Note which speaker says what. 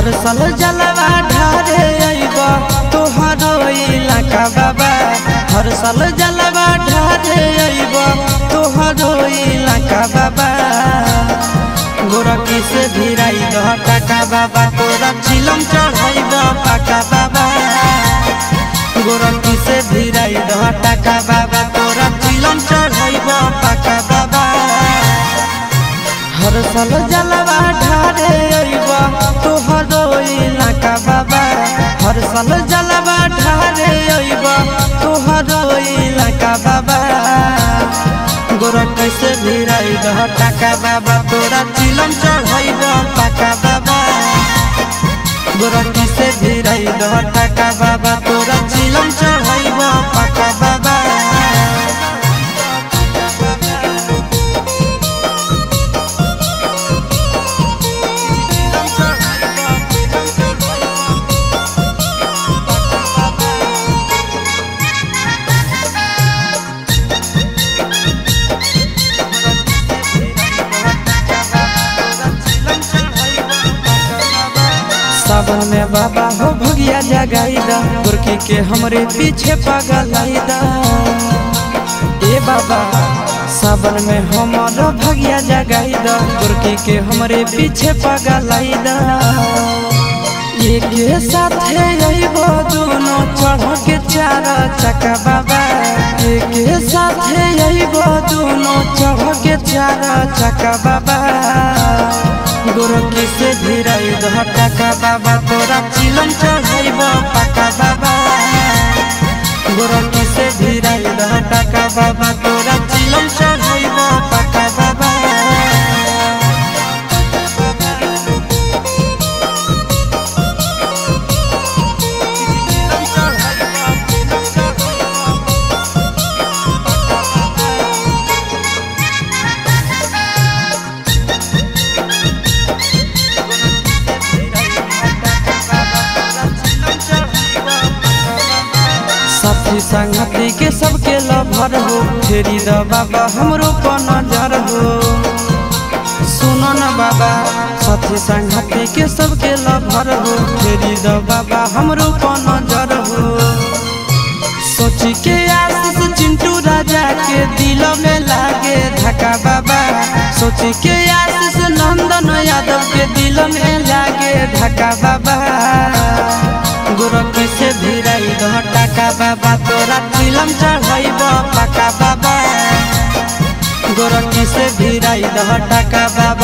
Speaker 1: हर साल जलवा ढारे अइबा तोहरो इलाका बाबा। हर साल जलवा ढारे अइबा तोहरो इलाका बाबा। गोरखी से भिराई दह टाका बाबा तोरा चिलम चढ़ाइब पाका बाबा। गोरखी से भिराई दह टाका बाबा तोरा चिलम चढ़ाइब पाका बाबा। हर साल जलवा ढारे अइबा तोहरो इलाका बाबा। हर साल जलवा ढारे अइबा तोहरो इलाका बाबा। गोरखी से भिराई दह टाका बाबा तोरा चिलम चढ़ाइब पाका बाबा। गोरखी से भिराई दह टाका बाबा तोरा चिलम चढ़ाइब पाका बाबा। सावन में बाबा हो भगिया जगाईदा गोरखी के हमरे पीछे पगलाईदा। ए बाबा सावन में हमारा भगिया जगाईदा गोरखी के हमरे पीछे पगलाईदा। एक साथे अइबो दोनों चढ़ के चार चक्का बाबा। एक साथे अइबो दोनों चढ़ के चार चक्का बाबा। गोरखी से भिराई दह टाका बाबा तोरा चिलम चढ़ाइब पाका बाबा। गोरखी से भिराई दह टाका बाबा तोरा चिलम चढ़ाइब पाका बाबा। साथी संगती के सबके लभर हो फेरी द बाबा हमरो पर नजर हो। सुनो न बाबा साथी संगती के सबके लभर हो फेरी द बाबा हमरो पर नजर हो। सोची के आशीष चिंटू राजा के दिल में लागे धक्का बाबा। सोची के आशीष नंदन यादव के दिल में लागे धक्का बाबा। गोरखी से भिराई दह टाका बाबा तोरा चिलम चढ़ाइब पाका बाबा। गोरखी से भिराई दह टाका बाबा